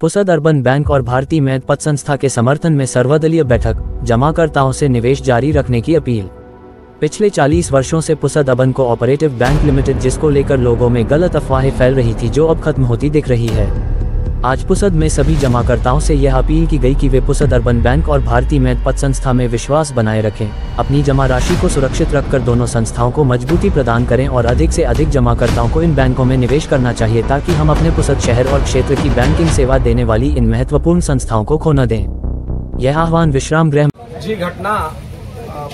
Pusad urban bank और भारतीय math पत संस्था के समर्थन में सर्वदलीय बैठक, जमाकर्ताओं से निवेश जारी रखने की अपील। पिछले 40 वर्षों से Pusad urban cooperative bank limited, जिसको लेकर लोगों में गलत अफवाहें फैल रही थी, जो अब खत्म होती दिख रही है। आज पुसद में सभी जमाकर्ताओं से यह अपील की गई कि वे पुसद अर्बन बैंक और भारतीय मैथ पत संस्था में विश्वास बनाए रखें, अपनी जमा राशि को सुरक्षित रखकर दोनों संस्थाओं को मजबूती प्रदान करें और अधिक से अधिक जमाकर्ताओं को इन बैंकों में निवेश करना चाहिए, ताकि हम अपने पुसद शहर और क्षेत्र की बैंकिंग सेवा देने वाली इन महत्वपूर्ण संस्थाओं को खो न दें। यह आह्वान विश्राम गृह जी घटना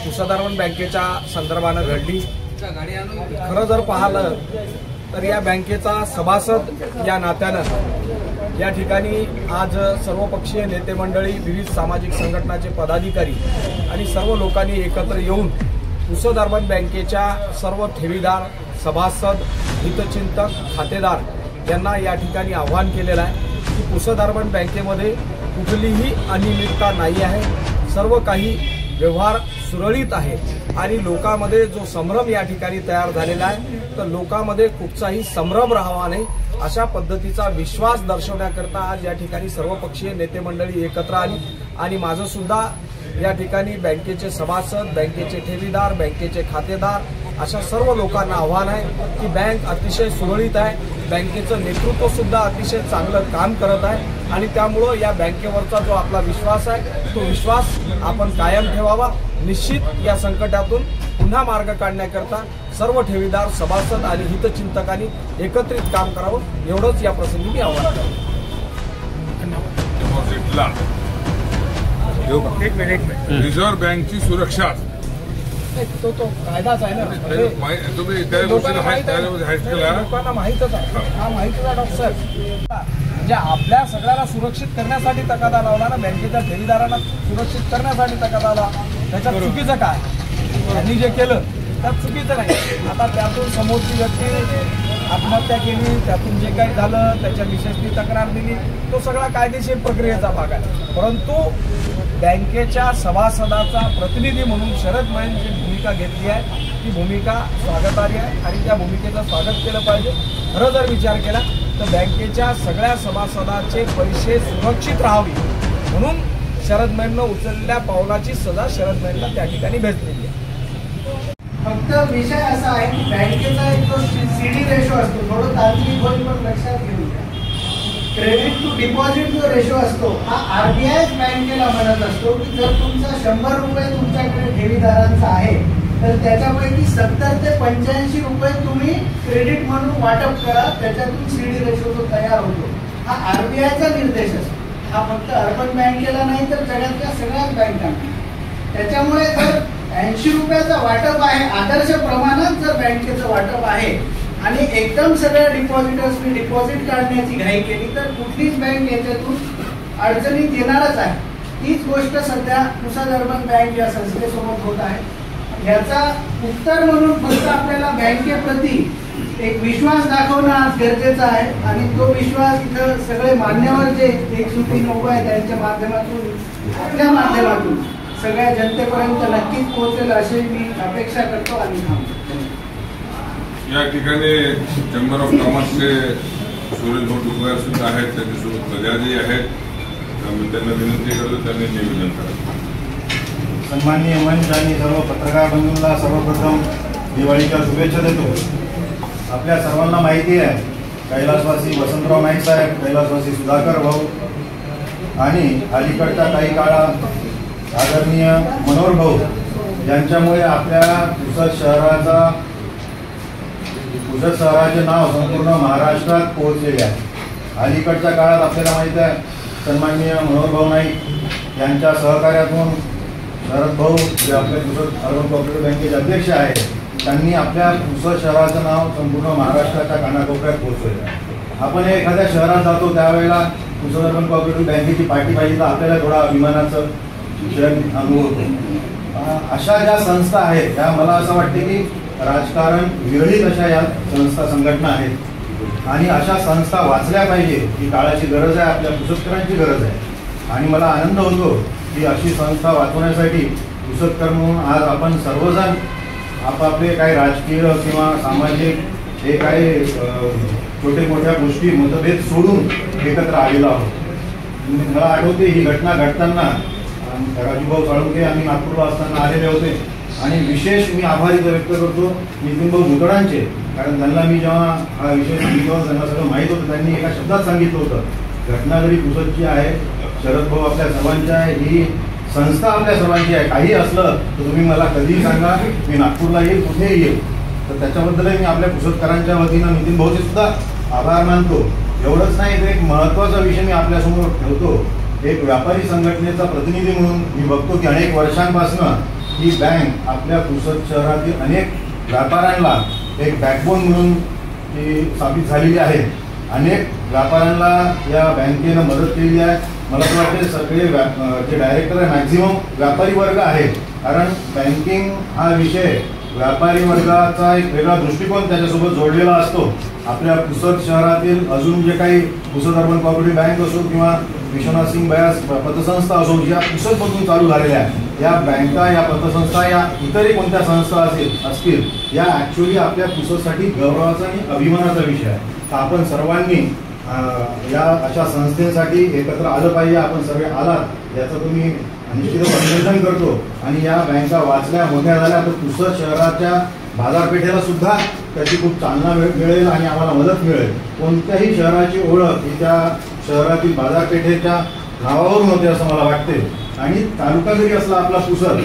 पुसद अर्बन बँकेच्या संदर्भानं घडली। खरं जर पाहिलं तर या बँकेचा सभासद या नात्यानं या ठिकाणी आज सर्वपक्षीय नेते मंडळी, विविध सामाजिक संघटनाचे पदाधिकारी आणि सर्व लोकांनी एकत्र येऊन पुसद अर्बन बँकेच्या सर्व ठेवीदार, सभासद, हितचिंतक, खातेदार यांना या ठिकाणी आवाहन केलेलं आहे की पुसद अर्बन बँकेमध्ये कुठलीही अनियमितता नाही आहे, सर्व काही व्यवहार सुरळीत आहे आणि लोकांमध्ये जो संभ्रम या ठिकाणी तयार झालेला आहे, तर लोकांमध्ये कुठचाही संभ्रम राहावा नाही अशा पद्धतीचा विश्वास दर्शवण्याकरता आज या ठिकाणी सर्वपक्षीय नेते मंडळी एकत्र आली आणि माझं सुद्धा या ठिकाणी बँकेचे सभासद, बँकेचे ठेवीदार, बँकेचे खातेदार अशा सर्व लोकांना आव्हान आहे की बँक अतिशय सुरळीत आहे, बँकेचं नेतृत्व सुद्धा अतिशय चांगलं काम करत आहे आणि त्यामुळे या बँकेवरचा जो आपला विश्वास आहे तो विश्वास आपण कायम ठेवावा। निश्चित या संकटातून पुन्हा मार्ग काढण्याकरता सर्व ठेवीदार, सभासद आणि हितचिंतकांनी एकत्रित काम करावं, एवढंच या प्रसंगी मी आवाहन करतो। एक मिनिट रिझर्व्ह बँकची सुरक्षा तो कायदाच आहे ना, तुम्ही त्या लोकांना माहीतच आहे, हा माहितीचा डॉक्टर म्हणजे आपल्या सगळ्याला सुरक्षित करण्यासाठी तकादा लावला ना, बँकेच्या ठेवीदारांना सुरक्षित करण्यासाठी तकादा लावला। त्याच्यात चुकीचं काय? त्यांनी जे केलं त्यात चुकीचं नाही। आता त्यातून समोरची व्यक्ती आत्महत्या केली, त्यातून जे काही झालं त्याच्या विशेषणी तक्रार दिली, तो सगळा कायदेशीर प्रक्रियेचा भाग आहे। परंतु बँकेच्या सभासदाचा प्रतिनिधी म्हणून शरद मैन जी भूमिका घेतली आहे ती भूमिका स्वागतार्ह आहे आणि त्या भूमिकेचं स्वागत केलं पाहिजे। खरं जर विचार केला तर बँकेच्या सगळ्या सभासदांचे पैसे सुरक्षित राहावे म्हणून शरद मैननं उचललेल्या पावलाची सजा शरद मैनला त्या ठिकाणी भेटलेली आहे। फक्त विषय असा आहे की बँकेचा एक जो सीडी रेशो असतो, थोडं तांत्रिक होईल पण लक्षात घेऊ द्या, क्रेडिट टू डिपॉझिट जो रेशो असतो हा आरबीआय बँकेला म्हणत असतो की जर तुमचा 100 रुपये तुमच्याकडे ठेवीदारांचा आहे तर त्याच्यापैकी 70 ते 85 रुपये तुम्ही क्रेडिट म्हणून वाटप करा, त्याच्यातून सीडी रेशो जो तयार होतो हा आरबीआयचा निर्देश असतो। हा फक्त अर्बन बँकेला नाही तर जगातल्या सगळ्याच बँकांना। त्याच्यामुळे जर 80 रुपयाचा वाटप आहे, आदर्श प्रमाणात जर बँकेचं वाटप आहे आणि एकदम सगळ्या डिपॉझिटर्सनी डिपॉझिट काढण्याची घाई केली तर कुठलीच बँक याच्यातून अडचणीत येणारच आहे। तीच गोष्ट सध्या पुसद अर्बन बँक या संस्थेसोबत होत आहे। याचा उत्तर म्हणून फक्त आपल्याला बँकेप्रती एक विश्वास दाखवणं आज गरजेचं आहे आणि तो विश्वास इथं सगळे मान्यवर जे एकजुटीने उभे आहेत त्यांच्या माध्यमातून, आपल्या माध्यमातून सगळ्या जनतेपर्यंत नक्कीच पोहोचेल अशी मी अपेक्षा करतो आणि थांबतो। या ठिकाणी चेंबर ऑफ कॉमर्सचे सुरेश भोट सुद्धा आहेत, त्यांच्यासोबत मर्यादी आहेत, त्यांना विनंती करतो त्यांनी निवेदन करावं। सन्माननीय मंच आणि सर्व पत्रकार बंधूंना सर्वप्रथम दिवाळीच्या शुभेच्छा देतो। आपल्या सर्वांना माहिती आहे कैलासवासी वसंतराव नाईक साहेब, कैलासवासी सुधाकर भाऊ आणि अलीकडच्या काही काळात आदरणीय मनोहर भाऊ यांच्यामुळे आपल्या पुसद शहराचे नाव संपूर्ण महाराष्ट्रात पोहोचलेले आहे। अलीकडच्या काळात आपल्याला माहिती आहे सन्माननीय मनोहर भाऊ नाईक यांच्या सहकार्यातून शरद भाऊ जे आपल्या पुसद अर्बन कोऑपरेटिव्ह बँकेचे अध्यक्ष आहेत त्यांनी आपल्या पुसद शहराचं नाव संपूर्ण महाराष्ट्राच्या कानाकोपऱ्यात पोहोचवलं आहे। आपण एखाद्या शहरात जातो त्यावेळेला पुसद अर्बन कोऑपरेटिव्ह बँकेची पार्टी पाहिजे तर आपल्याला थोडा अभिमानाचं अनुभव होतो। अशा ज्या संस्था आहेत त्या मला असं वाटते की राजकारण विरहित अशा या संस्था, संघटना आहेत आणि अशा संस्था वाचल्या पाहिजे। ही काळाची गरज आहे, आपल्या पुसदकरांची गरज आहे आणि मला आनंद होतो की अशी संस्था वाचवण्यासाठी पुसदकर म्हणून आज आपण सर्वजण आपापले काही राजकीय किंवा सामाजिक हे काही छोटे मोठ्या गोष्टी मतभेद सोडून एकत्र आलेलो आहोत। मला आठवते ही घटना घडताना राजूभाऊ साळुंखे आम्ही नागपूरला असताना आलेले होते आणि विशेष मी आभारी व्यक्त करतो नितीनभाऊ मुतडांचे, कारण त्यांना मी जेव्हा हा विषय सांगितला त्यांना सगळं माहीत होतं. त्यांनी एका शब्दात सांगितलं होतं, घटना जरी पुसदची आहे, शरद भाऊ आपल्या सर्वांची आहे, ही संस्था आपल्या सर्वांची आहे, काही असलं तर तुम्ही मला कधीही सांगा, मी नागपूरला येईल, कुठेही येईल. तर त्याच्याबद्दलही मी आपल्या पुसदकरांच्या वतीनं नितीन भाऊचे सुद्धा आभार मानतो. एवढंच नाही तर एक महत्त्वाचा विषय मी आपल्यासमोर ठेवतो. एक व्यापारी संघटनेचा प्रतिनिधी म्हणून मी बघतो की अनेक वर्षांपासून ही बँक आपल्या पुसद शहरातील अनेक व्यापाऱ्यांना एक बॅकबोन म्हणून ती स्थापित झालेली आहे. अनेक व्यापाऱ्यांना या बँकेनं मदत केली आहे. मला तर वाटते सगळे जे डायरेक्टर आहे मॅक्झिमम व्यापारी वर्ग आहे, कारण बँकिंग हा विषय व्यापारी वर्गाचा एक वेगळा दृष्टिकोन त्याच्यासोबत जोडलेला असतो. आपल्या पुसद शहरातील अजून जे काही पुसद अर्बन कोऑपरेटिव्ह बँक असो किंवा विश्वनाथ सिंग बयास पतसंस्था असो, ज्या पुसदमधून चालू झालेल्या आहेत, या बँका, या पतसंस्था, या इतरही कोणत्या संस्था असतील, या ॲक्च्युली आपल्या पुसदसाठी गौरवाचा आणि अभिमानाचा विषय आहे. तर आपण सर्वांनी या अशा संस्थेसाठी एकत्र आलं पाहिजे. आपण सगळे आलात याचं तुम्ही निश्चितच अभिनंदन करतो. आणि या बँका वाचल्या, मोठ्या झाल्या तर पुसद शहराच्या बाजारपेठेला सुद्धा त्याची खूप चालना मिळेल आणि आम्हाला मदत मिळेल. कोणत्याही शहराची ओळख ही त्या शहरातील बाजारपेठेच्या नावावरून होते असं मला वाटते. आणि तालुका जरी असला आपला पुसद,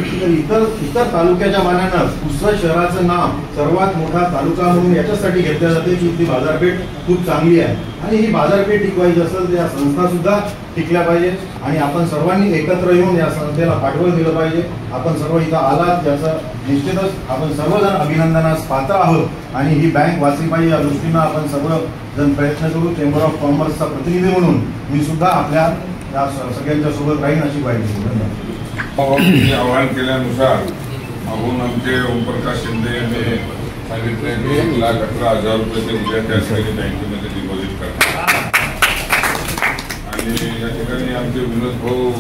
तर इतर तालुक्याच्या मानानं पुसद शहराचं नाव सर्वात मोठा तालुका म्हणून याच्यासाठी घेतल्या जाते की ती बाजारपेठ खूप चांगली आहे. आणि ही बाजारपेठ टिकवायची असेल तर या संस्था सुद्धा टिकल्या पाहिजे. आणि आपण सर्वांनी एकत्र येऊन या संस्थेला पाठबळ दिलं पाहिजे. आपण सर्व इथं आलात याचं निश्चितच आपण सर्वजण अभिनंदनास पात्र आहोत. आणि ही बँक वाचली पाहिजे या दृष्टीनं आपण सर्वजण प्रयत्न करू. चेंबर ऑफ कॉमर्सचा प्रतिनिधी म्हणून मी सुद्धा आपल्या या सगळ्यांच्या सोबत राहीन अशी ग्वाही देतो. आवाहन केल्यानुसार आपण आमचे ओमप्रकाश शिंदे यांनी सांगितले की 1,18,000 रुपये उद्या त्या ठिकाणी बँकेमध्ये डिपॉझिट करतात. आणि या ठिकाणी आमचे विनोद भाऊ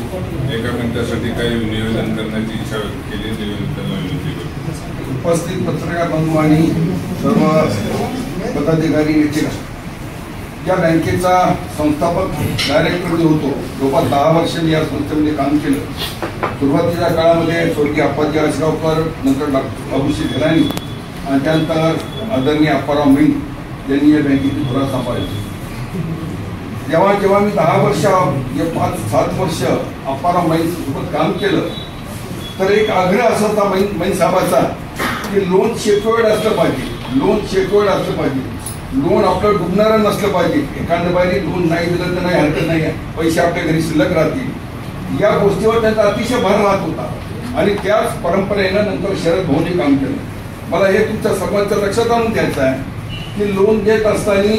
एका मिनिटासाठी काही निवेदन करण्याची इच्छा व्यक्त केली. निवेदन त्यांना विनंती करतो. उपस्थित पत्रकार बंधू आणि सर्व पदाधिकारी येथील या बँकेचा संस्थापक डायरेक्टर जो होतो, जवळपास 10 वर्ष मी या संस्थेमध्ये काम केलं. सुरुवातीच्या काळामध्ये स्वर्गीय अप्पाजी आसगावकर, नंतर डॉक्टर बाबूशी घराणी आणि त्यानंतर आदरणीय अप्पाराव मैन यांनी या बँकेची धुरा सांभाळली. जेव्हा मी 10 वर्ष, 5-7 वर्ष अप्पाराव मैनसोबत काम केलं तर एक आग्रह असा होता मैन साहेबाचा की लोन सेक्युअर्ड असलं पाहिजे, लोन सेक्युअर्ड असलं पाहिजे, लोन आपलं डुबणारं नसलं पाहिजे. एखाद्या बाईने लोन नाही दिलं तर नाही हरकत नाही आहे, पैसे आपल्या घरी शिल्लक राहतील, या गोष्टीवर त्यांचा अतिशय भर राहत होता. आणि त्याच परंपरेनं नंतर शरद भाऊंनी काम केलं. मला हे तुमच्या सर्वांच्या लक्षात आणून द्यायचं आहे की लोन देत असताना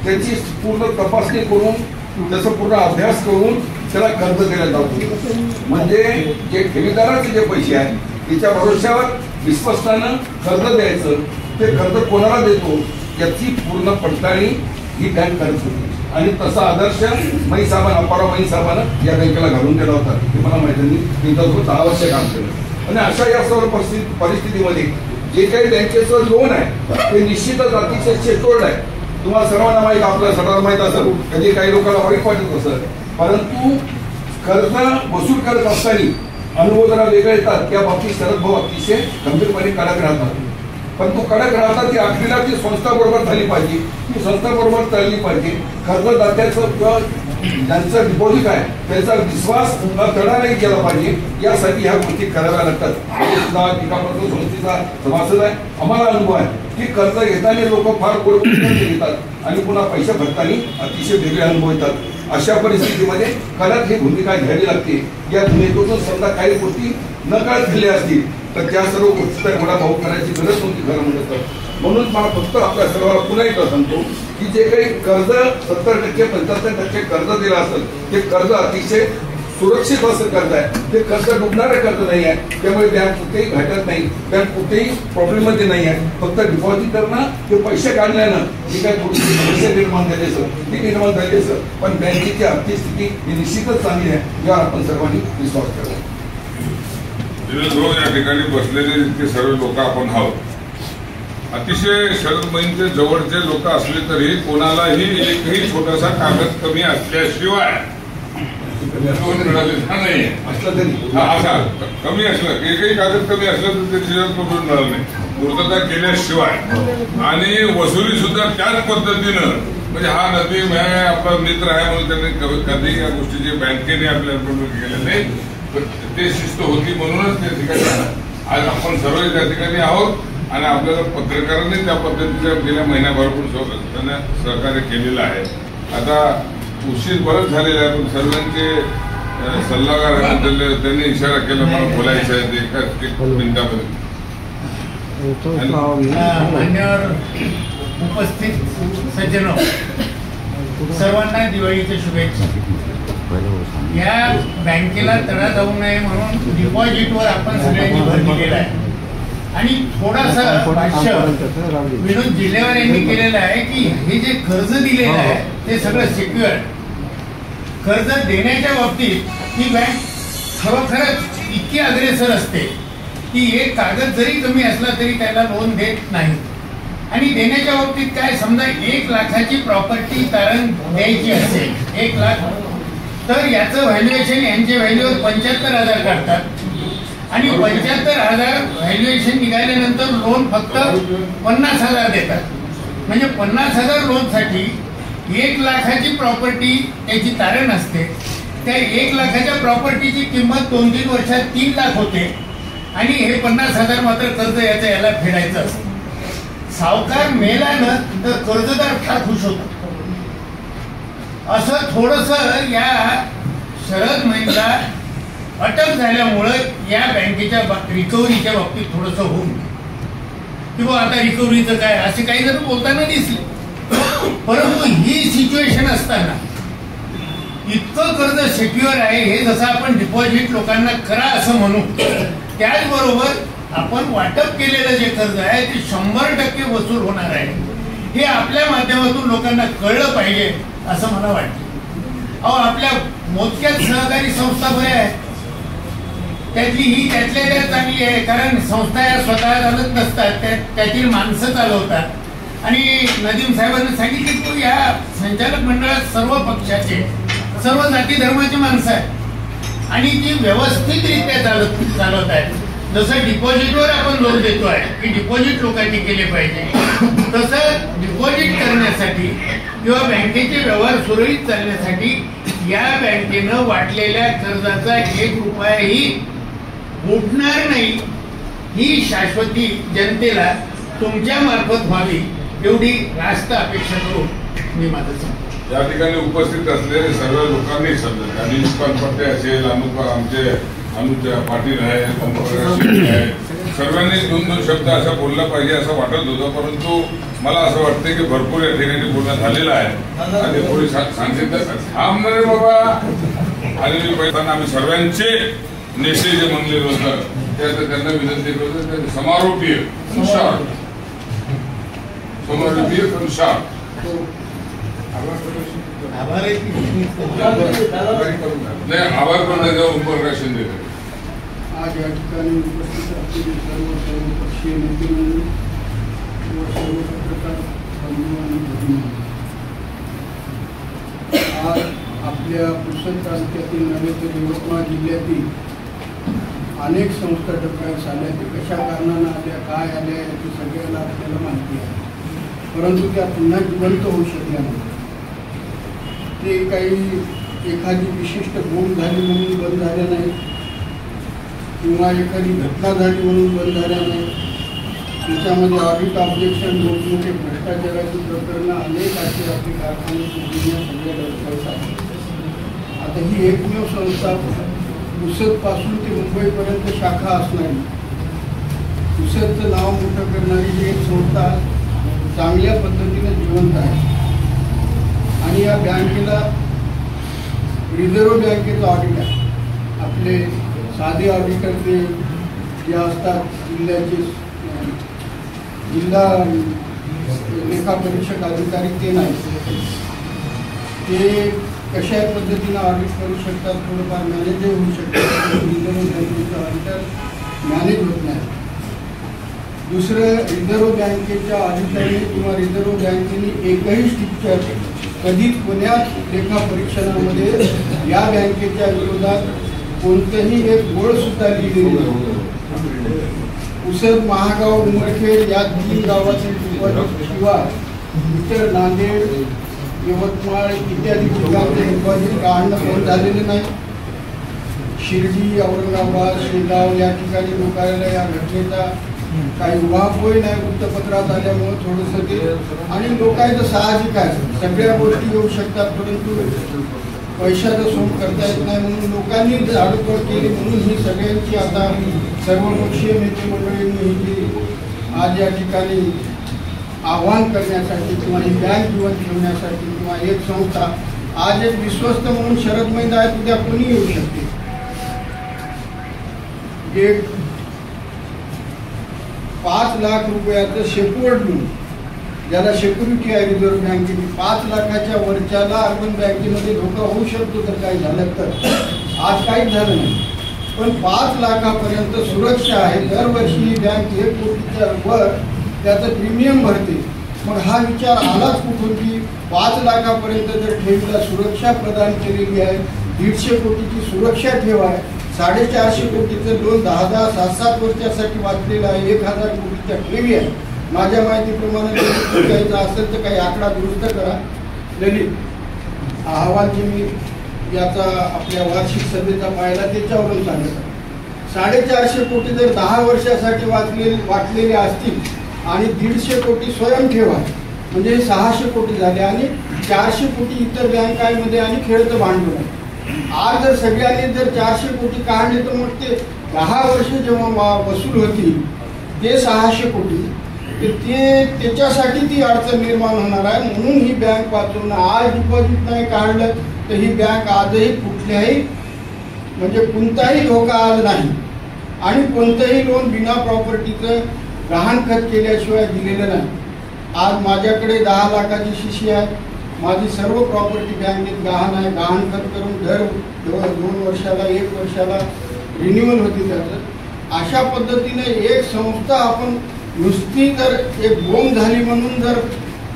त्याची पूर्ण तपासणी करून, त्याचा पूर्ण अभ्यास करून त्याला कर्ज दिलं जातं. म्हणजे जे ठेवीदाराचे जे पैसे आहेत त्याच्या भरोश्यावर विश्वासानं कर्ज द्यायचं, ते कर्ज कोणाला देतो याची पूर्ण पडताळणी ही बँक करत होती. आणि तसा आदर्श अप्पाराव मैन साहेबांना या बँकेला घालून दिला होता. ते मला माहिती नाही, त्यांच्यासोबत 10 वर्ष काम केलं. आणि अशा या सर्व परिस्थितीमध्ये जे काही बँकेचं लोन आहे ते निश्चितच अतिशय सेक्युअर्ड आहे. तुम्हाला सर्वांना माहीत, आपल्या सर्वांना माहीत असेल, कधी काही लोकांना वाईट वाटत असेल, परंतु कर्ज वसूल करत असताना अनुभव जरा वेगळे येतात. त्या बाबतीत शरद भाऊ अतिशय गंभीरपणे कडक राहतात. पण तो कडक राहतात ती अखेरीला ती संस्था बरोबर झाली पाहिजे, ती संस्था बरोबर चालली पाहिजे. कर्जदात्याचं किंवा ज्यांचं डिपॉझिट आहे त्यांचा विश्वास तडा नाही केला पाहिजे, यासाठी ह्या गोष्टी कराव्या लागतात. सुद्धा टीकापत्र संस्थेचा सभासद आहे, आम्हाला अनुभव आहे की कर्ज घेताना लोक फार गोड घेतात आणि पुन्हा पैसे भरताना अतिशय वेगळे अनुभव येतात. अशा परिस्थितीमध्ये कडक ही भूमिका घ्यावी लागते. या भूमिकेतून समजा काही गोष्टी नकळत झाल्या असतील तर त्या सर्व गोष्टीचा एवढा भाऊ करायची गरज नव्हती खरं म्हणत. म्हणून मला फक्त आपल्या सर्वांना पुन्हा एकदा सांगतो की जे काही कर्ज 70% 75% कर्ज दिलं असेल ते कर्ज अतिशय सुरक्षित असं कर्ज आहे. ते कर्ज डुबणारं कर्ज नाही आहे. त्यामुळे बँक कुठेही घटत नाही, बँक कुठेही प्रॉब्लेममध्ये नाही आहे. फक्त डिपॉझिटरनं ते पैसे काढल्यानं जी काही थोडीशी समस्या निर्माण झाली असेल ती निर्माण झाली असेल, पण बँकेची आर्थिक स्थिती ही निश्चितच चांगली आहे, यावर आपण सर्वांनी विश्वास करावा. या ठिकाणी बसलेले इतके सर्व लोक आपण आहोत. अतिशय शरद मैनचे जवळचे लोक असले तरी कोणालाही एकही छोटासा कागद कमी असल्याशिवाय लोन मिळालेलं नाही असलं तरी असा कमी असलं काही कागद कमी असलं तर त्याच्यावर लोन मिळालं नाही, पूर्तता केल्याशिवाय. आणि वसुली सुद्धा त्याच पद्धतीनं, म्हणजे हा नदी आपला मित्र आहे म्हणून त्यांनी कधी या गोष्टीची बँकेने आपल्याला केले नाही, ते शिस्त होती म्हणूनच त्या ठिकाणी आज आपण सर्व त्या ठिकाणी आहोत. आणि आपल्याला पत्रकारांनी त्या पद्धतीच्या गेल्या महिन्याभरापूर्वी त्यांना सहकार्य केलेलं आहे. आता उशीर बरंच झालेला आहे, पण सर्वांचे सल्लागार त्यांनी इशारा केला मला बोलायचं आहे ते एका मिनिटामध्ये. मान्यवर उपस्थित सज्जनो, सर्वांना दिवाळीच्या शुभेच्छा. या बँकेला तडा जाऊ नये म्हणून डिपॉझिटवर आपण सगळ्यांनी भर दिलेला आहे. आणि थोडासा भाष्य विनोद जिल्हेवार यांनी केलेलं आहे की हे जे कर्ज दिलेलं आहे ते सगळं सिक्युअर. कर्ज देण्याच्या बाबतीत ही बँक खरोखरच इतकी अग्रेसर असते की एक कागद जरी कमी असला तरी त्याला लोन देत नाही. आणि देण्याच्या बाबतीत काय, समजा 1 लाखाची प्रॉपर्टी तारण द्यायची असेल, 1 लाख, तर याचं व्हॅल्युएशन यांचे व्हॅल्यूवर 75,000 काढतात. आणि 75,000 व्हॅल्युएशन निघाल्यानंतर लोन फक्त 50,000 देतात. म्हणजे 50,000 लोनसाठी 1 लाखाची प्रॉपर्टी त्याची तारण असते. त्या 1 लाखाच्या प्रॉपर्टीची किंमत 2-3 वर्षात 3 लाख होते. आणि हे 50,000 मात्र कर्ज याला फेडायचं असतं. सावकार मेला ना तर कर्जदार फार खुश होतो. असं थोडस या शरद महिंद्रा अटक झाल्यामुळं या बँकेच्या रिकव्हरीच्या बाबतीत थोडंसं होऊन किंवा आता रिकव्हरीचं काय असे काही जण बोलताना दिसले. परंतु ही सिच्युएशन असताना इतकं कर्ज सिक्युअर आहे, हे जसं आपण डिपॉझिट लोकांना करा असं म्हणू, त्याचबरोबर आपण वाटप केलेलं जे कर्ज आहे ते 100% वसूल होणार आहे, हे आपल्या माध्यमातून लोकांना कळलं पाहिजे असं मला वाटतं. अहो, आपल्या मोजक्याच सहकारी संस्था बऱ्या आहेत, त्यातली ही त्यातल्या त्या चांगली आहे. कारण संस्था या स्वतः चालत नसतात, त्यातील माणसं चालवतात. आणि नदीम साहेबांनी सांगितले की या संचालक मंडळात सर्व पक्षाचे, सर्व जाती धर्माची माणसं आहेत आणि ती व्यवस्थितरित्या चालवत आहेत. जसं डिपॉझिटवर आपण जोर देतो आहे की डिपॉझिट लोकांनी केले पाहिजे, तसं डिपॉझिट करण्यासाठी किंवा बँकेचे व्यवहार सुरळीत चालण्यासाठी या बँकेनं वाटलेल्या कर्जाचा 1 रुपयाही उठणार नाही, ही शाश्वती जनतेला तुमच्या मार्फत व्हावी एवढी रास्त अपेक्षा करून मी माझं सांगतो. या ठिकाणी उपस्थित असलेले सर्व लोकांनी समजलं, अनिल पानपट्टे असेल, आमचे अनुज पाटील आहेत, सर्वांनी 2-2 शब्द असं बोललं पाहिजे असं वाटत होतं. परंतु मला असं वाटतं की भरपूर या ठिकाणी बोलणं झालेलं आहे आणि थोडी सांगितलं थांबणारे बाबा. आणि पैसा आम्ही सर्वांचे नेते जे म्हणलेलं होतं त्यांना विनंती करतो, समारोपीय पण शार्प नाही आभार पण नाही ओमप्रकाश शिंदे. आज या ठिकाणी उपस्थित असलेले सर्वपक्षीय नेते व सर्व पत्रकार बंधू आणि भगिनी, आज आपल्या पुसद तालुक्यातील नव्हे तर यवतमाळ जिल्ह्यातील अनेक संस्था टप्प्यात आल्या. ते कशा कारणानं आल्या, काय आल्या याची सगळ्यांना आपल्याला माहिती आहे. परंतु त्या पुन्हा जिवंत होऊ शकल्या नाही. ते काही एखादी विशिष्ट बोंब झाली म्हणून बंद झाल्या नाही किंवा एखादी घटना झाली म्हणून बंद झाल्या नाही. त्याच्यामध्ये ऑडिट ऑब्जेक्शन, मोठमोठे भ्रष्टाचाराची प्रकरणं, अनेक असे आपले कारखाने सगळ्या दर्शवत आहेत. आता ही एकमेव संस्था पुसदपासून ते मुंबईपर्यंत शाखा असणारी, पुसदचं नाव मोठं करणारी ही एक संस्था चांगल्या पद्धतीने जिवंत आहे. आणि या बँकेला रिझर्व्ह बँकेचं ऑडिट आहे. आपले साधे ऑडिटर ते जे असतात जिल्ह्याचे जिल्हा लेखापरीक्षक अधिकारी ते नाही, ते कशा पद्धतीनं ऑडिट करू शकतात, थोडंफार मॅनेज होऊ शकतात. रिझर्व्ह बँकेचं ऑडिटर मॅनेज होत नाही. दुसरं, रिझर्व्ह बँकेच्या ऑडिटरने किंवा रिझर्व्ह बँकेने एकही स्ट्रक्चर कधीच पुण्यात लेखा परीक्षणामध्ये या बँकेच्या विरोधात कोणतंही एक गोळ सुद्धा लिहिलेलं नाही. पुसद, महागाव, उमरखेड या 3 गावातील शिवाय इतर नांदेड, यवतमाळ इत्यादी ठिकाणचे डिपॉझिट काढणं बंद झालेलं नाही. शिर्डी, औरंगाबाद, शेगाव या ठिकाणी लोकांना या घटनेचा काही उहापोह नाही वृत्तपत्रात आल्यामुळे थोडंसं ते, आणि लोकांचं साहजिक आहे, सगळ्या गोष्टी येऊ शकतात परंतु पैशाचं सोंग करता येत नाही म्हणून लोकांनी झाडूतोड केली. म्हणून ही सगळ्यांची आता सर्वपक्षीय नेते मंडळींनी ही आज या ठिकाणी आव्हान करण्यासाठी किंवा ही बँक जिवंत ठेवण्यासाठी किंवा एक संस्था, आज एक विश्वस्त म्हणून शरद महिंदा आहेत, उद्या कोणी येऊ शकते. एक 5 लाख रुपयाचं शेकवर्ड लोन, ज्याला सिक्युरिटी आहे रिझर्व्ह बँकेची, 5 लाखाच्या वरच्याला अर्बन बँकेमध्ये धोका होऊ शकतो जर काही झालं तर. आज काहीच झालं नाही, पण 5 लाखापर्यंत सुरक्षा आहे. दरवर्षी ही बँक 1 कोटीच्या वर त्याचं प्रीमियम भरते. मग हा विचार आलाच कुठून की 5 लाखापर्यंत जर ठेवीला सुरक्षा प्रदान केलेली आहे, 150 कोटीची सुरक्षा ठेव आहे, 450 कोटीचं लोन 10-10, 7-7 वर्षासाठी वाचलेलं आहे, 1000 कोटीच्या ठेवी आहे. माझ्या माहितीप्रमाणे घ्यायचं असेल तर काही आकडा दुरुस्त करा. ललित अहवाल जे मी याचा आपल्या वार्षिक सभेचा पाहिला त्याच्यावरून सांगत आहे. 450 कोटी जर 10 वर्षासाठी वाटलेले असतील आणि 150 कोटी स्वयंठेव आहे म्हणजे 600 कोटी झाले आणि 400 कोटी इतर बँकांमध्ये आणि खेळतं भांडवल आहे. आज जर सगळ्यांनी जर 400 कोटी काढले तर मग ते 10 वर्ष जेव्हा वसूल होती ते 600 कोटी, ते त्याच्यासाठी ती अडचण निर्माण होणार आहे. म्हणून ही बँक वाचवणं, आज डिपॉझिट नाही काढलं तर ही बँक आजही कुठल्याही म्हणजे कोणताही धोका आज नाही आणि कोणतंही लोन बिना प्रॉपर्टीचं गहाणखत केल्याशिवाय दिलेलं नाही. आज माझ्याकडे 10 लाखाची शिशी आहे, माझी सर्व प्रॉपर्टी बँकेत गहाण आहे. गहाणखत करून दर 2 वर्षाला 1 वर्षाला रिन्युअल होती त्याचं. अशा पद्धतीने एक संस्था आपण नुसती जर एक बोंब झाली म्हणून जर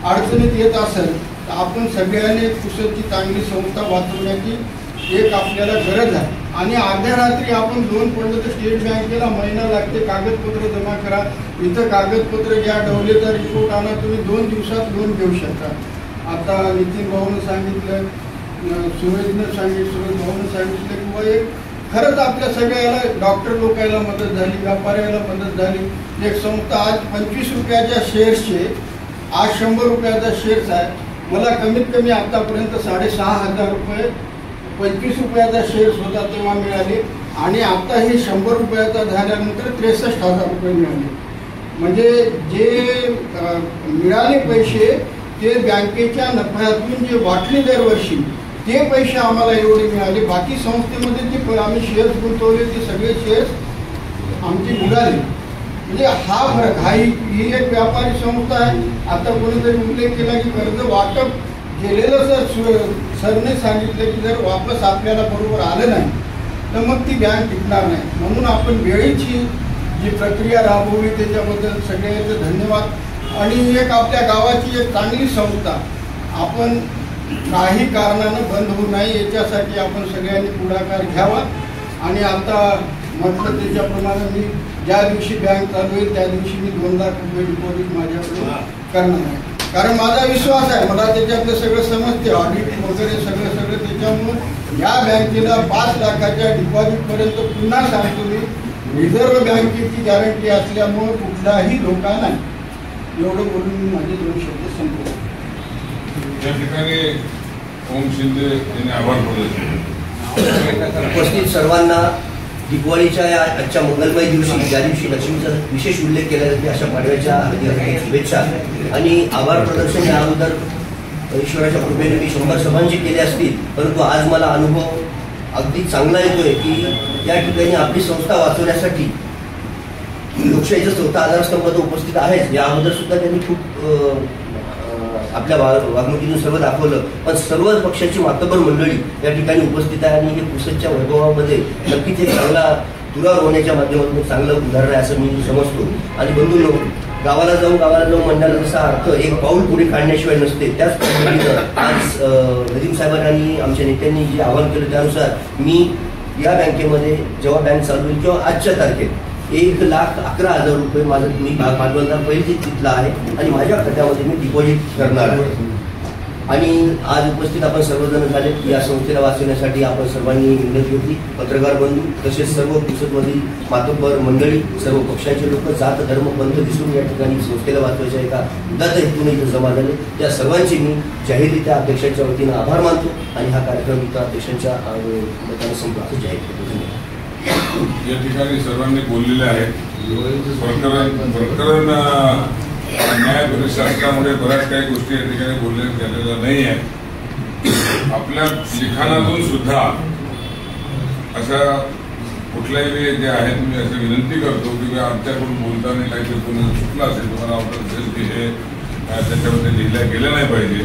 अडचणीत येत असेल तर आपण सगळ्यांनी पुसदची चांगली संस्था वाचवण्याची एक आपल्याला गरज आहे. आणि अर्ध्या रात्री आपण लोन पडलं तर स्टेट बँकेला महिना लागते, कागदपत्र जमा करा. इथं कागदपत्र घ्या, डवलेचा रिपोर्ट आणा, तुम्ही 2 दिवसात लोन घेऊ शकता. आता नितीन भाऊनं सांगितलं, सुरेश भाऊनं सांगितलं किंवा एक खरंच आपल्या सगळ्याला डॉक्टर लोकांना मदत झाली, व्यापाऱ्याला मदत झाली. एक संस्था आज 25 रुपयाच्या शेअर्सचे आज 100 रुपयाचा शेअर्स आहे. मला कमीत कमी आतापर्यंत 6,500 रुपये 25 रुपयाचा शेअर्स होता तेव्हा मिळाले आणि आता हे 100 रुपयाचा झाल्यानंतर 63,000 रुपये मिळाले. म्हणजे जे मिळाले पैसे ते बँकेच्या नफ्यातून जे वाटले दरवर्षी ते पैसे आम्हाला एवढे मिळाले. बाकी संस्थेमध्ये जे आम्ही शेअर्स गुंतवले ते सगळे शेअर्स आमचे बुडाले. म्हणजे हा फरक, ही एक व्यापारी संस्था आहे. आता कोणीतरी उल्लेख केला की कर्ज वाटप केलेलं सरने सांगितलं की जर वापस आपल्याला बरोबर आलं नाही तर मग ती बँक टिकणार नाही. म्हणून आपण वेळीची जी प्रक्रिया राबवली त्याच्याबद्दल सगळ्यांचे धन्यवाद. आणि एक आपल्या गावाची एक चांगली संस्था आपण काही कारणानं बंद होऊ नये याच्यासाठी आपण सगळ्यांनी पुढाकार घ्यावा. आणि आता म्हटलं त्याच्याप्रमाणे मी ज्या दिवशी बँक चालू होईल त्या दिवशी मी 2 लाख रुपये डिपॉझिट माझ्याकडे करणार आहे. कारण माझा विश्वास आहे, मला त्याच्यातलं सगळं समजते, ऑडिट वगैरे सगळं त्याच्यामुळं या बँकेला 5 लाखाच्या डिपॉझिटपर्यंत पुन्हा सांगतो मी, रिझर्व्ह बँकेची गॅरंटी असल्यामुळं कुठलाही धोका नाही. एवढं बोलून मी माझे 2 शब्द संपवतो. या ठिकाणी ओम शिंदे यांनी आभार प्रदर्शन. उपस्थित सर्वांना दिवाळीच्या या आजच्या मंगलमय दिवशी, ज्या दिवशी लक्ष्मीचा विशेष उल्लेख केला जाते अशा पाडव्याच्या शुभेच्छा आणि आभार प्रदर्शन. या अगोदर ईश्वराच्या कृपेने मी 100 सभांचे केले असतील, परंतु आज मला अनुभव अगदी चांगला येतोय की या ठिकाणी आपली संस्था वाचवण्यासाठी लोकशाहीचा 4था आधारस्तंभ जो उपस्थित आहे. या अगोदर सुद्धा त्यांनी खूप आपल्या वागणुकीतून सर्व दाखवलं, पण सर्व पक्षाची मातबर मंडळी या ठिकाणी उपस्थित आहे आणि हे पुसदच्या वैभवामध्ये नक्कीच एक चांगला दुरार होण्याच्या माध्यमातून एक चांगलं उदाहरण आहे असं मी समजतो. आणि बंधूंनो, गावाला जाऊन म्हणण्याला तसा अर्थ एक पाऊल पुढे काढण्याशिवाय नसते. त्याच पद्धतीनं आज नदीम साहेबांनी आणि आमच्या नेत्यांनी जे आवाहन केलं त्यानुसार मी या बँकेमध्ये जेव्हा बँक चालू होईल किंवा आजच्या तारखेत 1,11,000 रुपये माझं मी भागवलदार पहिले तिथला आहे आणि माझ्या खात्यामध्ये मी डिपॉझिट करणार आहे. आणि आज उपस्थित आपण सर्वजण झाले. या संस्थेला वाचवण्यासाठी आपण सर्वांनी मेहनत घेतली. पत्रकार बंधू तसेच सर्व पुसदमधील मातब्बर मंडळी, सर्व पक्षाचे लोक, जात धर्म पंथ दिसून या ठिकाणी संस्थेला वाचवायच्या एका उदात्त हेतूने इथं जमा झाले. त्या सर्वांचे मी जाहीररित्या अध्यक्षांच्या वतीनं आभार मानतो आणि हा कार्यक्रम इथं अध्यक्षांच्या मतानं संपला जाहीर करतो. धन्यवाद. या ठिकाणी सर्वांनी बोललेले आहेत. प्रकरण न्याय परिशासनामुळे बऱ्याच काही गोष्टी या ठिकाणी बोलण्यात गेलेल्या नाही आहेत. आपल्या लिखाणातून सुद्धा अशा कुठल्याही जे आहेत मी असं विनंती करतो की आमच्याकडून बोलताना काहीतरी कोणी चुकलं असेल, तुम्हाला वाटत असेल की हे त्याच्यामध्ये लिहिल्या गेलं नाही पाहिजे,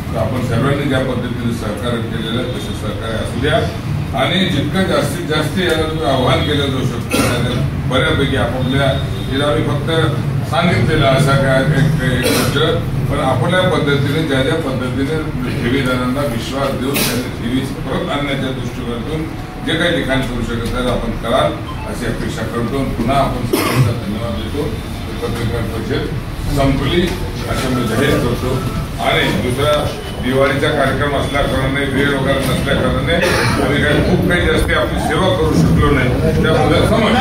तर आपण सर्वांनी ज्या पद्धतीने सहकार्य केलेलं आहे तसे सहकार्य असू द्या. आणि जितकं जास्तीत जास्त याला आव्हान केलं जाऊ शकतं बऱ्यापैकी आपापल्या आम्ही फक्त सांगितलेलं असा काय एक गोष्ट, पण आपल्या पद्धतीने ज्या ज्या पद्धतीने ठेवीदारांना विश्वास देऊन त्यांनी ठेवी परत आणण्याच्या दृष्टिकोनातून जे काही लिखाण करू शकत त्याला आपण कराल अशी अपेक्षा करतो. पुन्हा आपण सर्वांचा धन्यवाद देतो. पत्रकार परिषद संपली असं मी जाहीर करतो. आणि दुसरा दिवाळीचा कार्यक्रम असल्या कारणाने वेळ वगैरे नसल्या कारणाने आम्ही काही खूप काही जास्त आपली सेवा करू शकलो नाही, त्याबद्दल समज